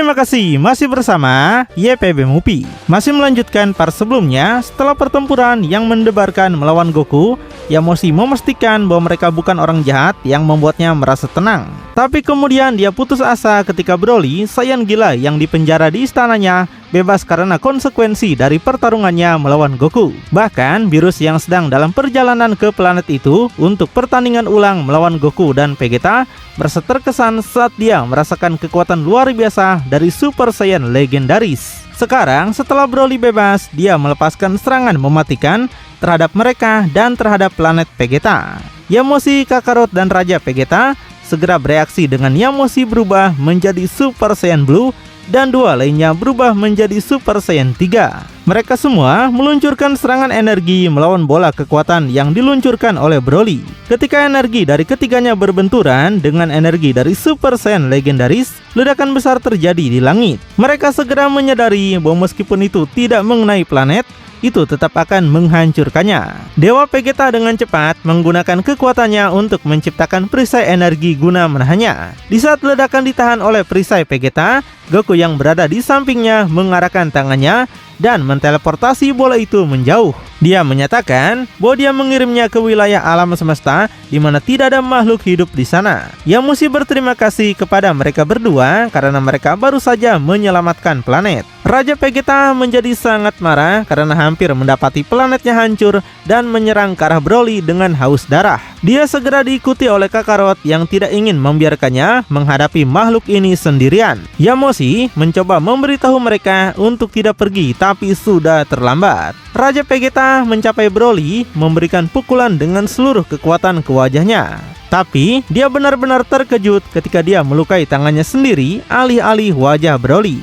Terima kasih masih bersama YPB Movie. Masih melanjutkan part sebelumnya. Setelah pertempuran yang mendebarkan melawan Goku, Yamoshi memastikan bahwa mereka bukan orang jahat yang membuatnya merasa tenang. Tapi kemudian dia putus asa ketika Broly, Saiyan gila yang dipenjara di istananya, bebas karena konsekuensi dari pertarungannya melawan Goku. Bahkan virus yang sedang dalam perjalanan ke planet itu untuk pertandingan ulang melawan Goku dan Vegeta merasa terkesan saat dia merasakan kekuatan luar biasa dari Super Saiyan legendaris. Sekarang setelah Broly bebas, dia melepaskan serangan mematikan terhadap mereka dan terhadap planet Vegeta. Yamoshi, Kakarot, dan Raja Vegeta segera bereaksi dengan Yamoshi berubah menjadi Super Saiyan Blue dan dua lainnya berubah menjadi Super Saiyan 3. Mereka semua meluncurkan serangan energi melawan bola kekuatan yang diluncurkan oleh Broly. Ketika energi dari ketiganya berbenturan dengan energi dari Super Saiyan legendaris, ledakan besar terjadi di langit. Mereka segera menyadari bahwa meskipun itu tidak mengenai planet, itu tetap akan menghancurkannya. Dewa Vegeta dengan cepat menggunakan kekuatannya untuk menciptakan perisai energi guna menahannya. Di saat ledakan ditahan oleh perisai Vegeta, Goku yang berada di sampingnya mengarahkan tangannya dan menteleportasi bola itu menjauh. Dia menyatakan bahwa dia mengirimnya ke wilayah alam semesta di mana tidak ada makhluk hidup di sana. Yamoshi berterima kasih kepada mereka berdua karena mereka baru saja menyelamatkan planet. Raja Vegeta menjadi sangat marah karena hampir mendapati planetnya hancur dan menyerang ke arah Broly dengan haus darah. Dia segera diikuti oleh Kakarot yang tidak ingin membiarkannya menghadapi makhluk ini sendirian. Yamoshi mencoba memberitahu mereka untuk tidak pergi, tapi sudah terlambat. Raja Vegeta mencapai Broly, memberikan pukulan dengan seluruh kekuatan ke wajahnya. Tapi dia benar-benar terkejut ketika dia melukai tangannya sendiri alih-alih wajah Broly.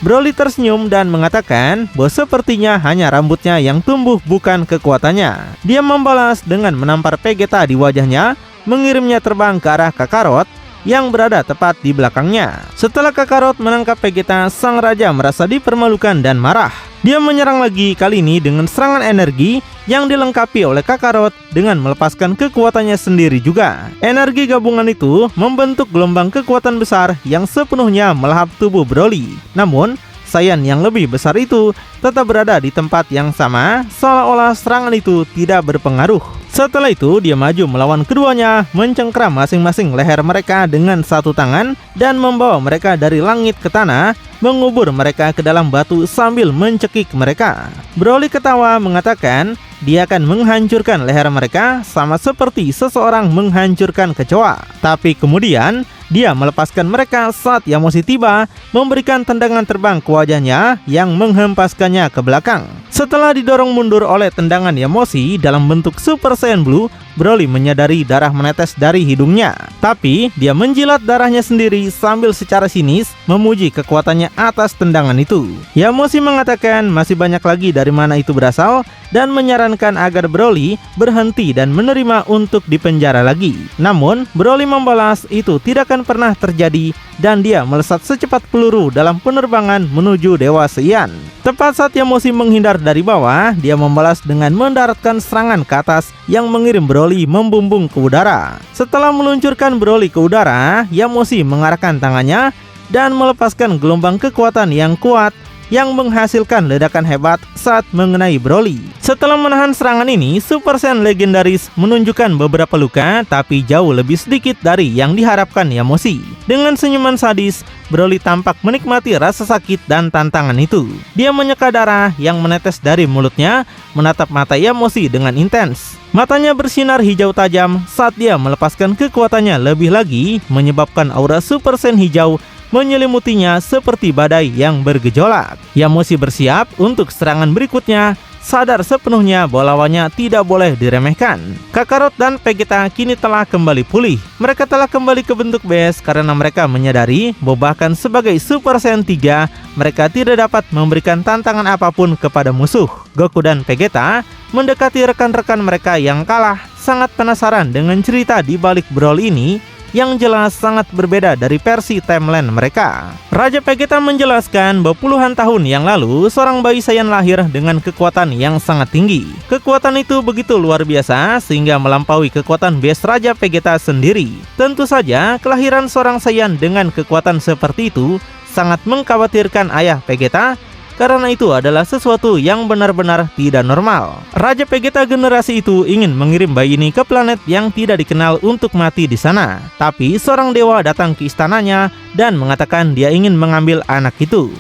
Broly tersenyum dan mengatakan bahwa sepertinya hanya rambutnya yang tumbuh, bukan kekuatannya. Dia membalas dengan menampar Vegeta di wajahnya, mengirimnya terbang ke arah Kakarot yang berada tepat di belakangnya. Setelah Kakarot menangkap Vegeta, sang raja merasa dipermalukan dan marah. Dia menyerang lagi, kali ini dengan serangan energi yang dilengkapi oleh Kakarot dengan melepaskan kekuatannya sendiri juga. Energi gabungan itu membentuk gelombang kekuatan besar yang sepenuhnya melahap tubuh Broly. Namun Saiyan yang lebih besar itu tetap berada di tempat yang sama, seolah-olah serangan itu tidak berpengaruh. Setelah itu dia maju melawan keduanya, mencengkram masing-masing leher mereka dengan satu tangan dan membawa mereka dari langit ke tanah, mengubur mereka ke dalam batu sambil mencekik mereka. Broly ketawa mengatakan dia akan menghancurkan leher mereka sama seperti seseorang menghancurkan kecoa. Tapi kemudian dia melepaskan mereka saat Yamoshi tiba, memberikan tendangan terbang ke wajahnya yang menghempaskannya ke belakang. Setelah didorong mundur oleh tendangan Yamoshi dalam bentuk Super Saiyan Blue, Broly menyadari darah menetes dari hidungnya. Tapi dia menjilat darahnya sendiri sambil secara sinis memuji kekuatannya atas tendangan itu. Yamoshi mengatakan masih banyak lagi dari mana itu berasal dan menyarankan agar Broly berhenti dan menerima untuk dipenjara lagi. Namun Broly membalas itu tidak akan pernah terjadi dan dia melesat secepat peluru dalam penerbangan menuju Dewa Saiyan. Tepat saat Yamoshi menghindar dari bawah, dia membalas dengan mendaratkan serangan ke atas yang mengirim Broly membumbung ke udara. Setelah meluncurkan Broly ke udara, Yamoshi mengarahkan tangannya dan melepaskan gelombang kekuatan yang kuat yang menghasilkan ledakan hebat saat mengenai Broly. Setelah menahan serangan ini, Super Saiyan legendaris menunjukkan beberapa luka, tapi jauh lebih sedikit dari yang diharapkan Yamoshi. Dengan senyuman sadis, Broly tampak menikmati rasa sakit dan tantangan itu. Dia menyeka darah yang menetes dari mulutnya, menatap mata Yamoshi dengan intens. Matanya bersinar hijau tajam saat dia melepaskan kekuatannya lebih lagi, menyebabkan aura Super Saiyan hijau menyelimutinya seperti badai yang bergejolak. Yamoshi bersiap untuk serangan berikutnya, sadar sepenuhnya bahwa lawannya tidak boleh diremehkan. Kakarot dan Vegeta kini telah kembali pulih. Mereka telah kembali ke bentuk best karena mereka menyadari bahwa bahkan sebagai Super Saiyan 3, mereka tidak dapat memberikan tantangan apapun kepada musuh. Goku dan Vegeta mendekati rekan-rekan mereka yang kalah, sangat penasaran dengan cerita di balik Broly ini yang jelas sangat berbeda dari versi timeline mereka. Raja Vegeta menjelaskan bahwa puluhan tahun yang lalu seorang bayi Saiyan lahir dengan kekuatan yang sangat tinggi. Kekuatan itu begitu luar biasa sehingga melampaui kekuatan base Raja Vegeta sendiri. Tentu saja kelahiran seorang Saiyan dengan kekuatan seperti itu sangat mengkhawatirkan ayah Vegeta, karena itu adalah sesuatu yang benar-benar tidak normal. Raja Vegeta generasi itu ingin mengirim bayi ini ke planet yang tidak dikenal untuk mati di sana. Tapi seorang dewa datang ke istananya dan mengatakan dia ingin mengambil anak itu.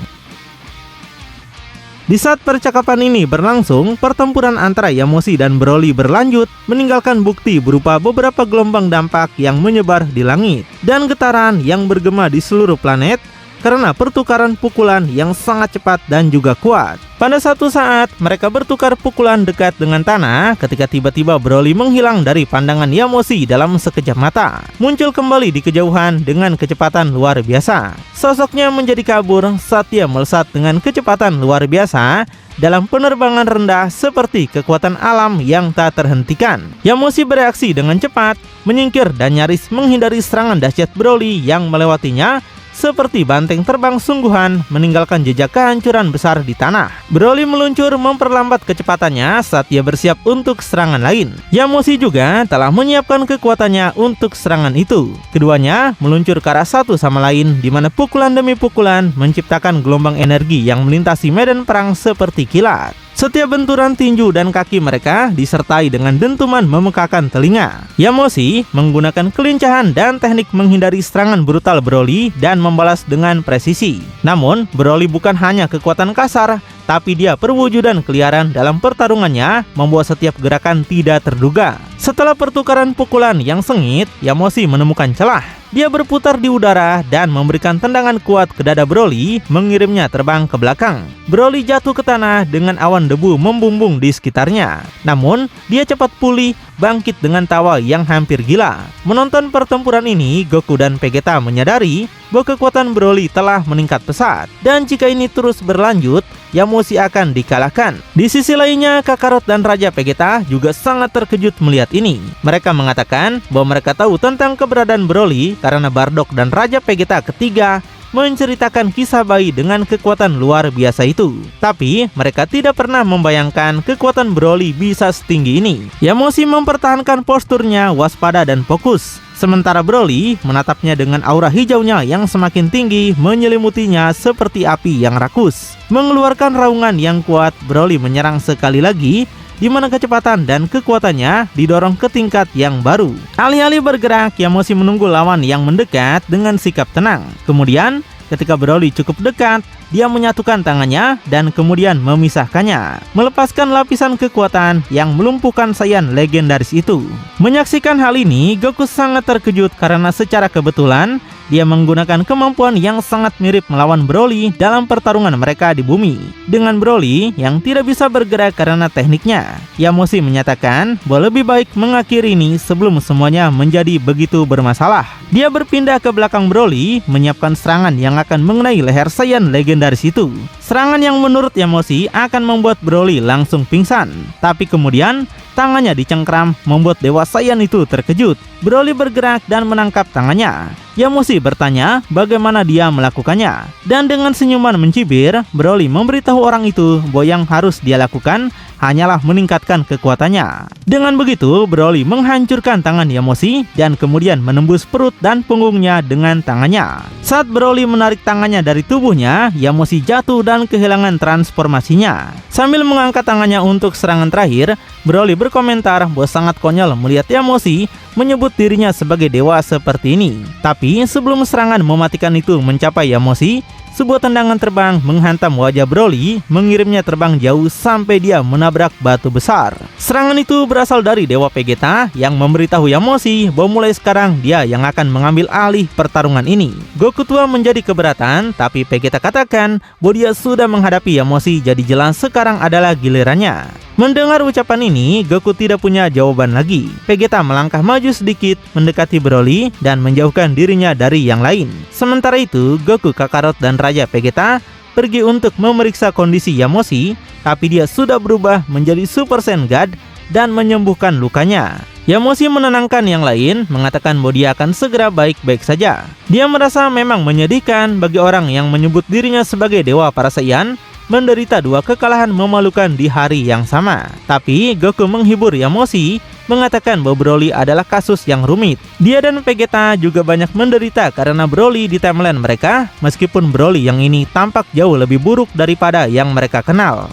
Di saat percakapan ini berlangsung, pertempuran antara Yamoshi dan Broly berlanjut, meninggalkan bukti berupa beberapa gelombang dampak yang menyebar di langit dan getaran yang bergema di seluruh planet karena pertukaran pukulan yang sangat cepat dan juga kuat. Pada satu saat, mereka bertukar pukulan dekat dengan tanah ketika tiba-tiba Broly menghilang dari pandangan Yamoshi dalam sekejap mata. Muncul kembali di kejauhan dengan kecepatan luar biasa. Sosoknya menjadi kabur saat dia melesat dengan kecepatan luar biasa dalam penerbangan rendah seperti kekuatan alam yang tak terhentikan. Yamoshi bereaksi dengan cepat, menyingkir dan nyaris menghindari serangan dahsyat Broly yang melewatinya seperti banteng terbang sungguhan, meninggalkan jejak kehancuran besar di tanah. Broly meluncur memperlambat kecepatannya saat ia bersiap untuk serangan lain. Yamoshi juga telah menyiapkan kekuatannya untuk serangan itu. Keduanya meluncur ke arah satu sama lain, di mana pukulan demi pukulan menciptakan gelombang energi yang melintasi medan perang seperti kilat. Setiap benturan tinju dan kaki mereka disertai dengan dentuman memekakan telinga. Yamoshi menggunakan kelincahan dan teknik menghindari serangan brutal Broly dan membalas dengan presisi. Namun, Broly bukan hanya kekuatan kasar, tapi dia perwujudan keliaran dalam pertarungannya, membuat setiap gerakan tidak terduga. Setelah pertukaran pukulan yang sengit, Yamoshi menemukan celah. Dia berputar di udara dan memberikan tendangan kuat ke dada Broly, mengirimnya terbang ke belakang. Broly jatuh ke tanah dengan awan debu membumbung di sekitarnya. Namun, dia cepat pulih, bangkit dengan tawa yang hampir gila. Menonton pertempuran ini, Goku dan Vegeta menyadari bahwa kekuatan Broly telah meningkat pesat. Dan jika ini terus berlanjut, Yamoshi akan dikalahkan. Di sisi lainnya, Kakarot dan Raja Vegeta juga sangat terkejut melihat ini. Mereka mengatakan bahwa mereka tahu tentang keberadaan Broly karena Bardock dan Raja Vegeta ketiga menceritakan kisah bayi dengan kekuatan luar biasa itu. Tapi mereka tidak pernah membayangkan kekuatan Broly bisa setinggi ini. Yamoshi mempertahankan posturnya waspada dan fokus. Sementara Broly menatapnya dengan aura hijaunya yang semakin tinggi menyelimutinya seperti api yang rakus. Mengeluarkan raungan yang kuat, Broly menyerang sekali lagi, di mana kecepatan dan kekuatannya didorong ke tingkat yang baru. Alih-alih bergerak, Yamoshi menunggu lawan yang mendekat dengan sikap tenang. Kemudian, ketika Broly cukup dekat, dia menyatukan tangannya dan kemudian memisahkannya, melepaskan lapisan kekuatan yang melumpuhkan Saiyan legendaris itu. Menyaksikan hal ini, Goku sangat terkejut karena secara kebetulan dia menggunakan kemampuan yang sangat mirip melawan Broly dalam pertarungan mereka di bumi. Dengan Broly yang tidak bisa bergerak karena tekniknya, Yamoshi menyatakan bahwa lebih baik mengakhiri ini sebelum semuanya menjadi begitu bermasalah. Dia berpindah ke belakang Broly, menyiapkan serangan yang akan mengenai leher Saiyan legendaris itu. Serangan yang menurut Yamoshi akan membuat Broly langsung pingsan. Tapi kemudian tangannya dicengkram, membuat Dewa Saiyan itu terkejut. Broly bergerak dan menangkap tangannya. Yamoshi bertanya bagaimana dia melakukannya. Dan dengan senyuman mencibir, Broly memberitahu orang itu bahwa yang harus dia lakukan hanyalah meningkatkan kekuatannya. Dengan begitu, Broly menghancurkan tangan Yamoshi dan kemudian menembus perut dan punggungnya dengan tangannya. Saat Broly menarik tangannya dari tubuhnya, Yamoshi jatuh dan kehilangan transformasinya. Sambil mengangkat tangannya untuk serangan terakhir, Broly berkomentar bahwa sangat konyol melihat Yamoshi menyebut dirinya sebagai dewa seperti ini. Tapi sebelum serangan mematikan itu mencapai Yamoshi, sebuah tendangan terbang menghantam wajah Broly, mengirimnya terbang jauh sampai dia menabrak batu besar. Serangan itu berasal dari Dewa Vegeta yang memberitahu Yamoshi bahwa mulai sekarang dia yang akan mengambil alih pertarungan ini. Goku tua menjadi keberatan, tapi Vegeta katakan bahwa dia sudah menghadapi Yamoshi, jadi jelas sekarang adalah gilirannya. Mendengar ucapan ini, Goku tidak punya jawaban lagi. Vegeta melangkah maju sedikit, mendekati Broly dan menjauhkan dirinya dari yang lain. Sementara itu, Goku, Kakarot, dan Raja Vegeta pergi untuk memeriksa kondisi Yamoshi, tapi dia sudah berubah menjadi Super Saiyan God dan menyembuhkan lukanya. Yamoshi menenangkan yang lain, mengatakan bahwa dia akan segera baik-baik saja. Dia merasa memang menyedihkan bagi orang yang menyebut dirinya sebagai dewa para Saiyan menderita 2 kekalahan memalukan di hari yang sama. Tapi Goku menghibur Yamoshi, mengatakan bahwa Broly adalah kasus yang rumit. Dia dan Vegeta juga banyak menderita karena Broly di timeline mereka, meskipun Broly yang ini tampak jauh lebih buruk daripada yang mereka kenal.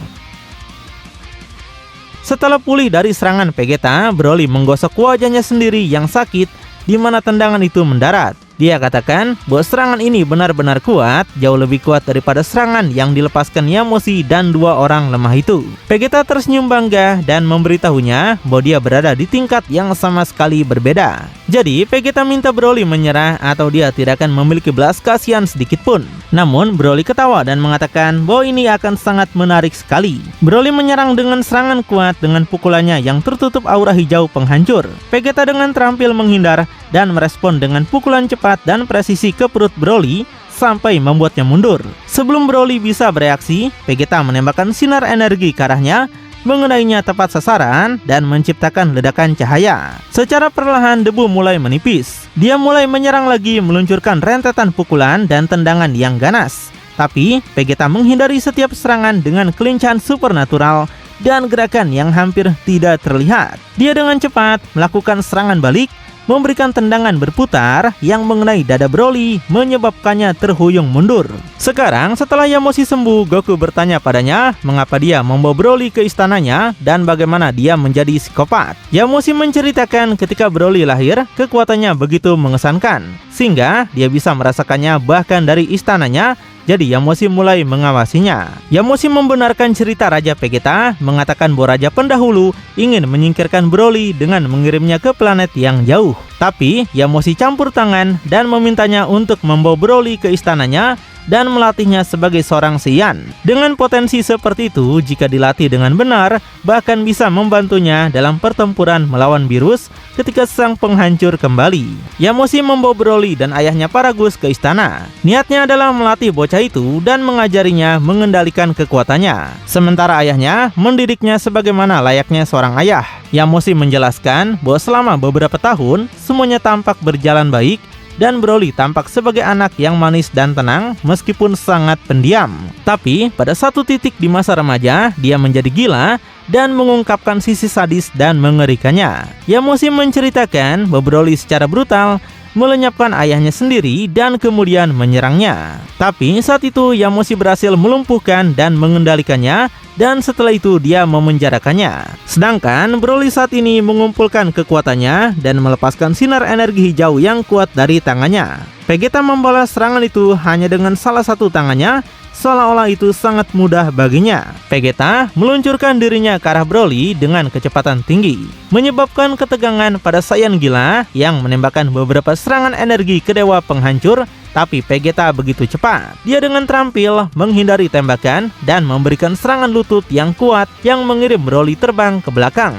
Setelah pulih dari serangan Vegeta, Broly menggosok wajahnya sendiri yang sakit di mana tendangan itu mendarat. Dia katakan bahwa serangan ini benar-benar kuat, jauh lebih kuat daripada serangan yang dilepaskan Yamoshi dan 2 orang lemah itu. Vegeta tersenyum bangga dan memberitahunya bahwa dia berada di tingkat yang sama sekali berbeda. Jadi Vegeta minta Broly menyerah atau dia tidak akan memiliki belas kasihan sedikit pun. Namun Broly ketawa dan mengatakan bahwa ini akan sangat menarik sekali. Broly menyerang dengan serangan kuat dengan pukulannya yang tertutup aura hijau penghancur. Vegeta dengan terampil menghindar dan merespon dengan pukulan cepat dan presisi ke perut Broly sampai membuatnya mundur. Sebelum Broly bisa bereaksi, Vegeta menembakkan sinar energi ke arahnya, mengenainya tepat sasaran dan menciptakan ledakan cahaya. Secara perlahan debu mulai menipis. Dia mulai menyerang lagi, meluncurkan rentetan pukulan dan tendangan yang ganas. Tapi Vegeta menghindari setiap serangan dengan kelincahan supernatural dan gerakan yang hampir tidak terlihat. Dia dengan cepat melakukan serangan balik, memberikan tendangan berputar yang mengenai dada Broly, menyebabkannya terhuyung mundur. Sekarang setelah Yamoshi sembuh, Goku bertanya padanya mengapa dia membawa Broly ke istananya dan bagaimana dia menjadi psikopat. Yamoshi menceritakan ketika Broly lahir, kekuatannya begitu mengesankan, sehingga dia bisa merasakannya bahkan dari istananya. Jadi Yamoshi mulai mengawasinya. Yamoshi membenarkan cerita Raja Vegeta, mengatakan bahwa Raja pendahulu ingin menyingkirkan Broly dengan mengirimnya ke planet yang jauh. Tapi Yamoshi campur tangan dan memintanya untuk membawa Broly ke istananya dan melatihnya sebagai seorang Saiyan. Dengan potensi seperti itu, jika dilatih dengan benar, bahkan bisa membantunya dalam pertempuran melawan virus ketika sang penghancur kembali. Yamoshi membawa Broly dan ayahnya Paragus ke istana. Niatnya adalah melatih bocah itu dan mengajarinya mengendalikan kekuatannya. Sementara ayahnya mendidiknya sebagaimana layaknya seorang ayah. Yamoshi menjelaskan bahwa selama beberapa tahun, semuanya tampak berjalan baik, dan Broly tampak sebagai anak yang manis dan tenang meskipun sangat pendiam. Tapi pada satu titik di masa remaja, dia menjadi gila dan mengungkapkan sisi sadis dan mengerikannya. Yamoshi menceritakan bahwa Broly secara brutal melenyapkan ayahnya sendiri dan kemudian menyerangnya. Tapi saat itu Yamoshi berhasil melumpuhkan dan mengendalikannya, dan setelah itu dia memenjarakannya. Sedangkan Broly saat ini mengumpulkan kekuatannya dan melepaskan sinar energi hijau yang kuat dari tangannya. Vegeta membalas serangan itu hanya dengan salah satu tangannya, seolah-olah itu sangat mudah baginya. Vegeta meluncurkan dirinya ke arah Broly dengan kecepatan tinggi, menyebabkan ketegangan pada Saiyan gila yang menembakkan beberapa serangan energi ke dewa penghancur. Tapi Vegeta begitu cepat. Dia dengan terampil menghindari tembakan dan memberikan serangan lutut yang kuat yang mengirim Broly terbang ke belakang.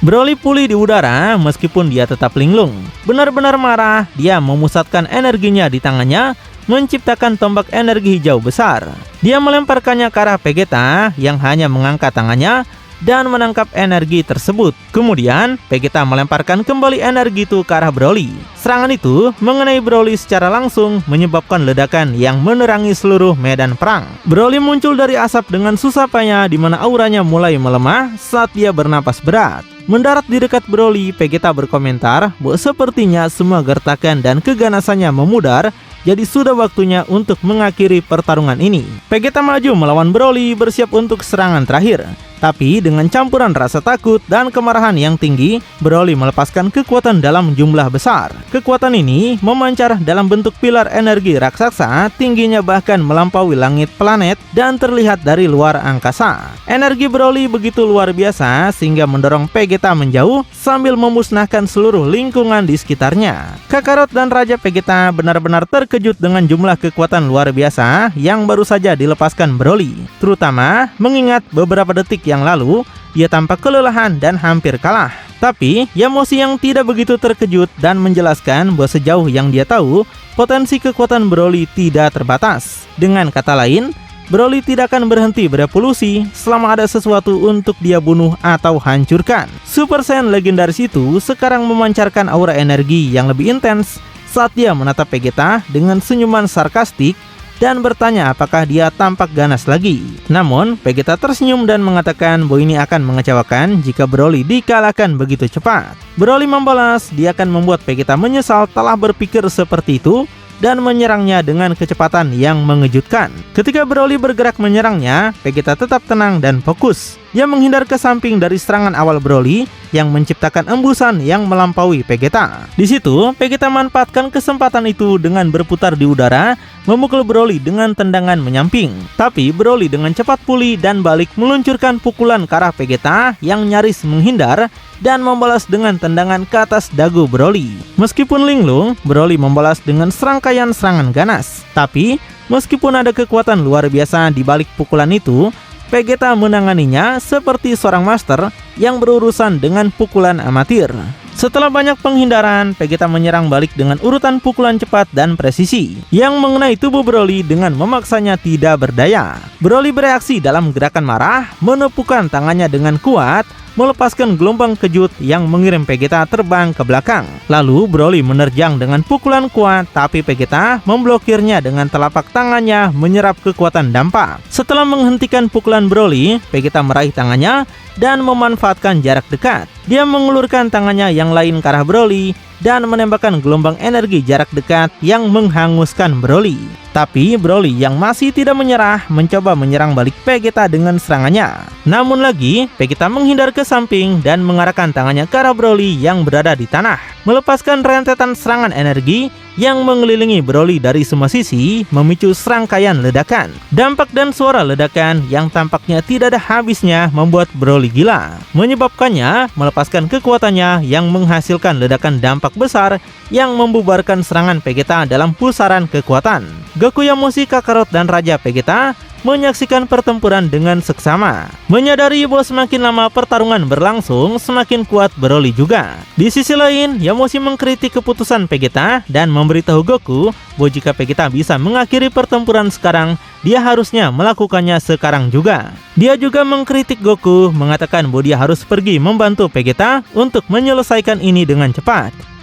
Broly pulih di udara meskipun dia tetap linglung. Benar-benar marah, dia memusatkan energinya di tangannya, menciptakan tombak energi hijau besar. Dia melemparkannya ke arah Vegeta yang hanya mengangkat tangannya dan menangkap energi tersebut. Kemudian Vegeta melemparkan kembali energi itu ke arah Broly. Serangan itu mengenai Broly secara langsung, menyebabkan ledakan yang menerangi seluruh medan perang. Broly muncul dari asap dengan susah payah, di mana auranya mulai melemah saat dia bernapas berat. Mendarat di dekat Broly, Vegeta berkomentar bahwa sepertinya semua gertakan dan keganasannya memudar, jadi sudah waktunya untuk mengakhiri pertarungan ini. Vegeta maju melawan Broly, bersiap untuk serangan terakhir. Tapi dengan campuran rasa takut dan kemarahan yang tinggi, Broly melepaskan kekuatan dalam jumlah besar. Kekuatan ini memancar dalam bentuk pilar energi raksasa, tingginya bahkan melampaui langit planet dan terlihat dari luar angkasa. Energi Broly begitu luar biasa sehingga mendorong Vegeta menjauh sambil memusnahkan seluruh lingkungan di sekitarnya. Kakarot dan Raja Vegeta benar-benar terkejut dengan jumlah kekuatan luar biasa yang baru saja dilepaskan Broly, terutama mengingat beberapa detik yang lalu dia tampak kelelahan dan hampir kalah. Tapi Yamoshi yang tidak begitu terkejut dan menjelaskan bahwa sejauh yang dia tahu, potensi kekuatan Broly tidak terbatas. Dengan kata lain, Broly tidak akan berhenti berevolusi selama ada sesuatu untuk dia bunuh atau hancurkan. Super Saiyan legendaris itu sekarang memancarkan aura energi yang lebih intens saat dia menatap Vegeta dengan senyuman sarkastik dan bertanya apakah dia tampak ganas lagi. Namun, Vegeta tersenyum dan mengatakan bahwa ini akan mengecewakan jika Broly dikalahkan begitu cepat. Broly membalas, dia akan membuat Vegeta menyesal telah berpikir seperti itu dan menyerangnya dengan kecepatan yang mengejutkan. Ketika Broly bergerak menyerangnya, Vegeta tetap tenang dan fokus. Dia menghindar ke samping dari serangan awal Broly yang menciptakan embusan yang melampaui Vegeta. Di situ, Vegeta manfaatkan kesempatan itu dengan berputar di udara, memukul Broly dengan tendangan menyamping. Tapi Broly dengan cepat pulih dan balik meluncurkan pukulan ke arah Vegeta yang nyaris menghindar dan membalas dengan tendangan ke atas dagu Broly. Meskipun linglung, Broly membalas dengan serangkaian serangan ganas. Tapi, meskipun ada kekuatan luar biasa di balik pukulan itu, Vegeta menanganinya seperti seorang master yang berurusan dengan pukulan amatir. Setelah banyak penghindaran, Vegeta menyerang balik dengan urutan pukulan cepat dan presisi yang mengenai tubuh Broly dengan memaksanya tidak berdaya. Broly bereaksi dalam gerakan marah, menepukkan tangannya dengan kuat, melepaskan gelombang kejut yang mengirim Vegeta terbang ke belakang. Lalu Broly menerjang dengan pukulan kuat, tapi Vegeta memblokirnya dengan telapak tangannya menyerap kekuatan dampak. Setelah menghentikan pukulan Broly, Vegeta meraih tangannya dan memanfaatkan jarak dekat. Dia mengulurkan tangannya yang lain ke arah Broly dan menembakkan gelombang energi jarak dekat yang menghanguskan Broly. Tapi Broly yang masih tidak menyerah mencoba menyerang balik Vegeta dengan serangannya. Namun lagi, Vegeta menghindar ke samping dan mengarahkan tangannya ke arah Broly yang berada di tanah, melepaskan rentetan serangan energi yang mengelilingi Broly dari semua sisi, memicu serangkaian ledakan. Dampak dan suara ledakan yang tampaknya tidak ada habisnya membuat Broly gila, menyebabkannya melepaskan kekuatannya yang menghasilkan ledakan dampak besar yang membubarkan serangan Vegeta dalam pusaran kekuatan. Goku, Yamoshi, Kakarot, dan Raja Vegeta menyaksikan pertempuran dengan seksama, menyadari bahwa semakin lama pertarungan berlangsung, semakin kuat Broly juga. Di sisi lain, Yamoshi mengkritik keputusan Vegeta dan memberitahu Goku bahwa jika Vegeta bisa mengakhiri pertempuran sekarang, dia harusnya melakukannya sekarang juga. Dia juga mengkritik Goku, mengatakan bahwa dia harus pergi membantu Vegeta untuk menyelesaikan ini dengan cepat.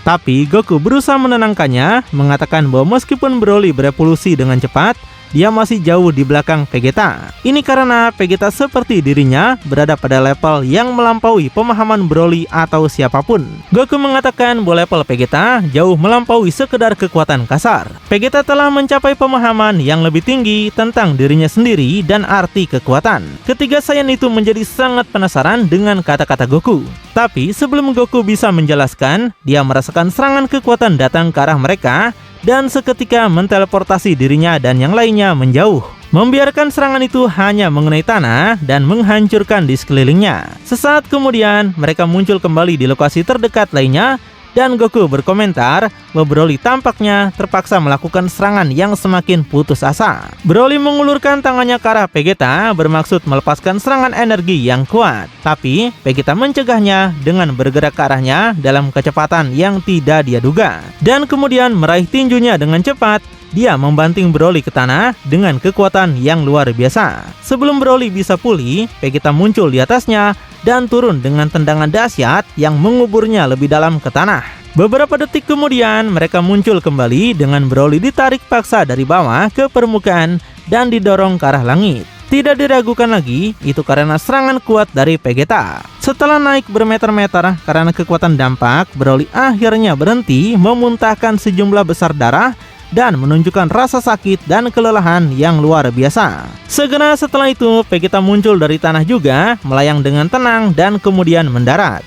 Tapi Goku berusaha menenangkannya, mengatakan bahwa meskipun Broly berevolusi dengan cepat, dia masih jauh di belakang Vegeta. Ini karena Vegeta seperti dirinya berada pada level yang melampaui pemahaman Broly atau siapapun. Goku mengatakan bahwa level Vegeta jauh melampaui sekedar kekuatan kasar. Vegeta telah mencapai pemahaman yang lebih tinggi tentang dirinya sendiri dan arti kekuatan. Ketiga Saiyan itu menjadi sangat penasaran dengan kata-kata Goku. Tapi sebelum Goku bisa menjelaskan, dia merasakan serangan kekuatan datang ke arah mereka dan seketika menteleportasi dirinya dan yang lainnya menjauh, membiarkan serangan itu hanya mengenai tanah dan menghancurkan di sekelilingnya. Sesaat kemudian, mereka muncul kembali di lokasi terdekat lainnya dan Goku berkomentar bahwa Broly tampaknya terpaksa melakukan serangan yang semakin putus asa. Broly mengulurkan tangannya ke arah Vegeta bermaksud melepaskan serangan energi yang kuat, tapi Vegeta mencegahnya dengan bergerak ke arahnya dalam kecepatan yang tidak dia duga, dan kemudian meraih tinjunya dengan cepat. Dia membanting Broly ke tanah dengan kekuatan yang luar biasa. Sebelum Broly bisa pulih, Vegeta muncul di atasnya dan turun dengan tendangan dahsyat yang menguburnya lebih dalam ke tanah. Beberapa detik kemudian, mereka muncul kembali dengan Broly ditarik paksa dari bawah ke permukaan dan didorong ke arah langit. Tidak diragukan lagi, itu karena serangan kuat dari Vegeta. Setelah naik bermeter-meter karena kekuatan dampak, Broly akhirnya berhenti memuntahkan sejumlah besar darah dan menunjukkan rasa sakit dan kelelahan yang luar biasa. Segera setelah itu, Vegeta muncul dari tanah juga, melayang dengan tenang dan kemudian mendarat.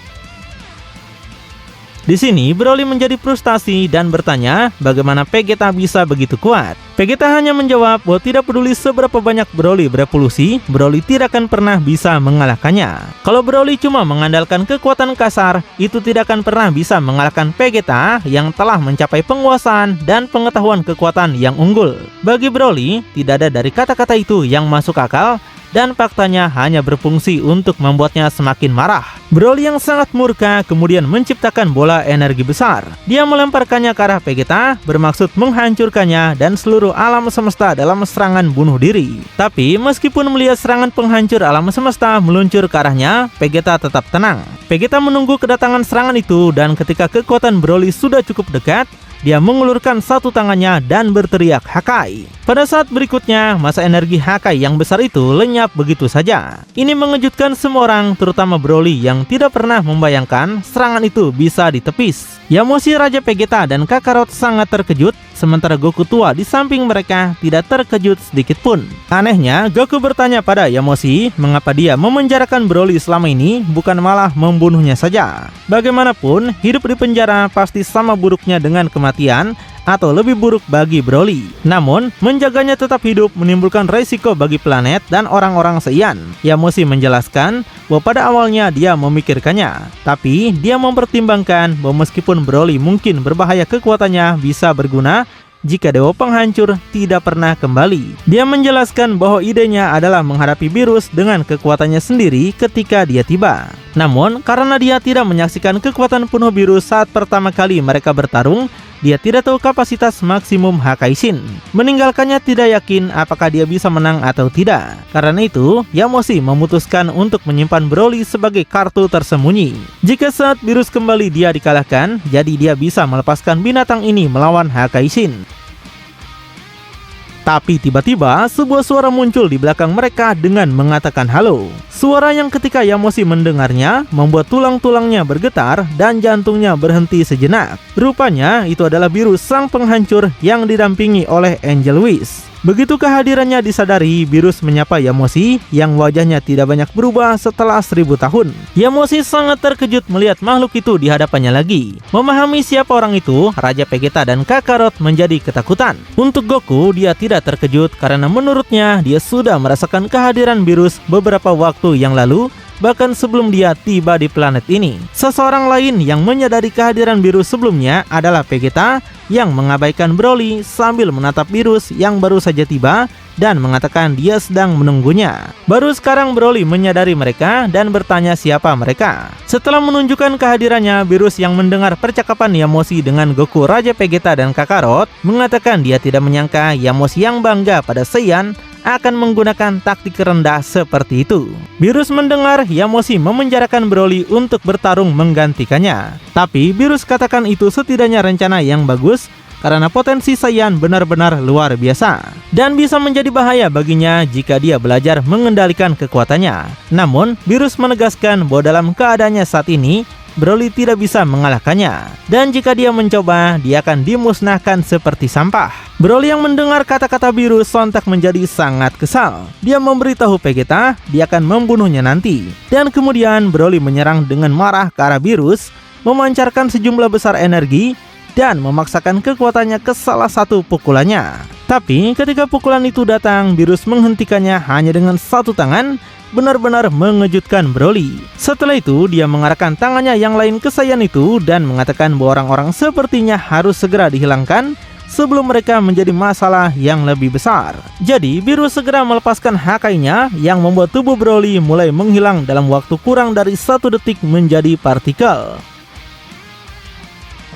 Di sini Broly menjadi frustasi dan bertanya bagaimana Vegeta bisa begitu kuat. Vegeta hanya menjawab bahwa tidak peduli seberapa banyak Broly berevolusi, Broly tidak akan pernah bisa mengalahkannya. Kalau Broly cuma mengandalkan kekuatan kasar, itu tidak akan pernah bisa mengalahkan Vegeta yang telah mencapai penguasaan dan pengetahuan kekuatan yang unggul. Bagi Broly, tidak ada dari kata-kata itu yang masuk akal dan faktanya hanya berfungsi untuk membuatnya semakin marah. Broly yang sangat murka kemudian menciptakan bola energi besar. Dia melemparkannya ke arah Vegeta bermaksud menghancurkannya dan seluruh alam semesta dalam serangan bunuh diri. Tapi meskipun melihat serangan penghancur alam semesta meluncur ke arahnya, Vegeta tetap tenang. Vegeta menunggu kedatangan serangan itu dan ketika kekuatan Broly sudah cukup dekat, dia mengulurkan satu tangannya dan berteriak Hakai. Pada saat berikutnya, masa energi Hakai yang besar itu lenyap begitu saja. Ini mengejutkan semua orang, terutama Broly yang tidak pernah membayangkan serangan itu bisa ditepis. Yamoshi, Raja Vegeta, dan Kakarot sangat terkejut, sementara Goku tua di samping mereka tidak terkejut sedikit pun. Anehnya, Goku bertanya pada Yamoshi mengapa dia memenjarakan Broly selama ini, bukan malah membunuhnya saja. Bagaimanapun, hidup di penjara pasti sama buruknya dengan kematian, atau lebih buruk bagi Broly. Namun, menjaganya tetap hidup menimbulkan resiko bagi planet dan orang-orang seian. Yamoshi menjelaskan bahwa pada awalnya dia memikirkannya, tapi dia mempertimbangkan bahwa meskipun Broly mungkin berbahaya, kekuatannya bisa berguna jika Dewa Penghancur tidak pernah kembali. Dia menjelaskan bahwa idenya adalah menghadapi virus dengan kekuatannya sendiri ketika dia tiba. Namun, karena dia tidak menyaksikan kekuatan penuh virus saat pertama kali mereka bertarung, dia tidak tahu kapasitas maksimum Hakaishin. Meninggalkannya tidak yakin apakah dia bisa menang atau tidak. Karena itu, Yamoshi memutuskan untuk menyimpan Broly sebagai kartu tersembunyi. Jika saat virus kembali dia dikalahkan, jadi dia bisa melepaskan binatang ini melawan Hakaishin. Tapi tiba-tiba sebuah suara muncul di belakang mereka dengan mengatakan halo. Suara yang ketika Yamoshi mendengarnya membuat tulang-tulangnya bergetar dan jantungnya berhenti sejenak. Rupanya itu adalah virus sang penghancur yang didampingi oleh Angel Wish. Begitu kehadirannya disadari, virus menyapa Yamoshi yang wajahnya tidak banyak berubah setelah 1000 tahun. Yamoshi sangat terkejut melihat makhluk itu di hadapannya lagi. Memahami siapa orang itu, Raja Vegeta dan Kakarot menjadi ketakutan. Untuk Goku, dia tidak terkejut karena menurutnya dia sudah merasakan kehadiran virus beberapa waktu yang lalu, bahkan sebelum dia tiba di planet ini. Seseorang lain yang menyadari kehadiran virus sebelumnya adalah Vegeta yang mengabaikan Broly sambil menatap virus yang baru saja tiba dan mengatakan dia sedang menunggunya. Baru sekarang Broly menyadari mereka dan bertanya siapa mereka. Setelah menunjukkan kehadirannya, virus yang mendengar percakapan Yamoshi dengan Goku, Raja Vegeta, dan Kakarot mengatakan dia tidak menyangka Yamoshi yang bangga pada Saiyan akan menggunakan taktik rendah seperti itu. Virus mendengar Yamoshi memenjarakan Broly untuk bertarung menggantikannya. Tapi virus katakan itu setidaknya rencana yang bagus karena potensi Saiyan benar-benar luar biasa dan bisa menjadi bahaya baginya jika dia belajar mengendalikan kekuatannya. Namun, virus menegaskan bahwa dalam keadaannya saat ini Broly tidak bisa mengalahkannya, dan jika dia mencoba, dia akan dimusnahkan seperti sampah. Broly yang mendengar kata-kata virus sontak menjadi sangat kesal. Dia memberitahu Vegeta dia akan membunuhnya nanti, dan kemudian Broly menyerang dengan marah ke arah virus, memancarkan sejumlah besar energi dan memaksakan kekuatannya ke salah satu pukulannya. Tapi ketika pukulan itu datang, virus menghentikannya hanya dengan satu tangan, benar-benar mengejutkan Broly. Setelah itu, dia mengarahkan tangannya yang lain ke Saiyan itu dan mengatakan bahwa orang-orang sepertinya harus segera dihilangkan sebelum mereka menjadi masalah yang lebih besar. Jadi, virus segera melepaskan Hakainya yang membuat tubuh Broly mulai menghilang dalam waktu kurang dari 1 detik menjadi partikel.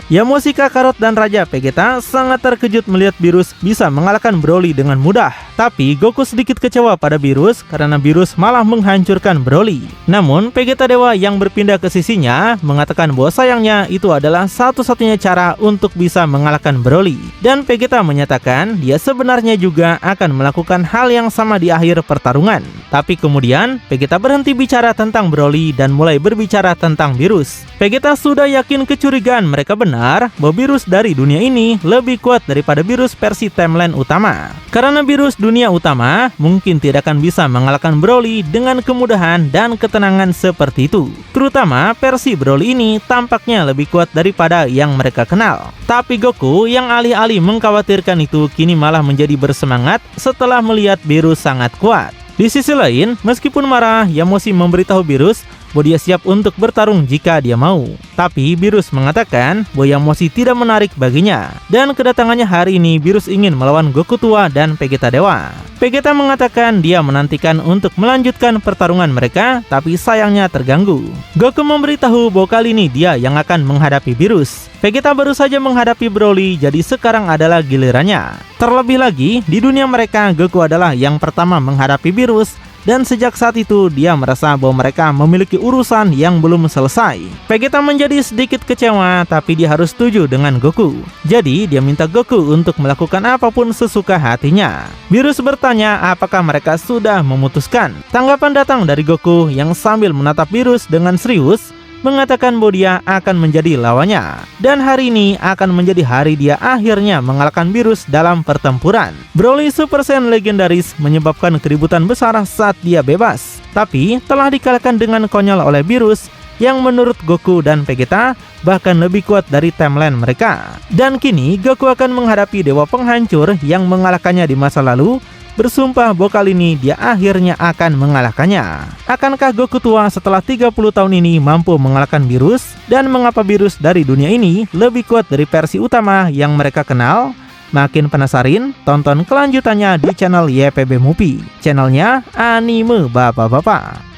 Yamoshi, Kakarot, dan Raja Vegeta sangat terkejut melihat virus bisa mengalahkan Broly dengan mudah. Tapi Goku sedikit kecewa pada virus karena virus malah menghancurkan Broly. Namun Vegeta Dewa yang berpindah ke sisinya mengatakan bahwa sayangnya itu adalah satu-satunya cara untuk bisa mengalahkan Broly. Dan Vegeta menyatakan dia sebenarnya juga akan melakukan hal yang sama di akhir pertarungan. Tapi kemudian Vegeta berhenti bicara tentang Broly dan mulai berbicara tentang virus. Vegeta sudah yakin kecurigaan mereka benar bahwa virus dari dunia ini lebih kuat daripada virus versi timeline utama. Karena virus dunia utama mungkin tidak akan bisa mengalahkan Broly dengan kemudahan dan ketenangan seperti itu. Terutama versi Broly ini tampaknya lebih kuat daripada yang mereka kenal. Tapi Goku yang alih-alih mengkhawatirkan itu kini malah menjadi bersemangat setelah melihat virus sangat kuat. Di sisi lain, meskipun marah, Yamoshi memberitahu virus bahwa dia siap untuk bertarung jika dia mau. Tapi virus mengatakan bahwa Yamoshi tidak menarik baginya. Dan kedatangannya hari ini, virus ingin melawan Goku tua dan Vegeta Dewa. Vegeta mengatakan dia menantikan untuk melanjutkan pertarungan mereka, tapi sayangnya terganggu. Goku memberitahu bahwa kali ini dia yang akan menghadapi Beerus. Vegeta baru saja menghadapi Broly, jadi sekarang adalah gilirannya. Terlebih lagi, di dunia mereka, Goku adalah yang pertama menghadapi Beerus, dan sejak saat itu dia merasa bahwa mereka memiliki urusan yang belum selesai. Vegeta menjadi sedikit kecewa, tapi dia harus setuju dengan Goku. Jadi dia minta Goku untuk melakukan apapun sesuka hatinya. Beerus bertanya apakah mereka sudah memutuskan. Tanggapan datang dari Goku yang sambil menatap Beerus dengan serius, mengatakan bahwa dia akan menjadi lawannya. Dan hari ini akan menjadi hari dia akhirnya mengalahkan Beerus dalam pertempuran. Broly Super Saiyan legendaris menyebabkan keributan besar saat dia bebas, tapi telah dikalahkan dengan konyol oleh Beerus yang menurut Goku dan Vegeta bahkan lebih kuat dari timeline mereka. Dan kini Goku akan menghadapi Dewa Penghancur yang mengalahkannya di masa lalu, bersumpah bahwa kali ini dia akhirnya akan mengalahkannya. Akankah Goku tua setelah 30 tahun ini mampu mengalahkan Beerus? Dan mengapa Beerus dari dunia ini lebih kuat dari versi utama yang mereka kenal? Makin penasaran? Tonton kelanjutannya di channel YPB Movie, channelnya anime bapak-bapak.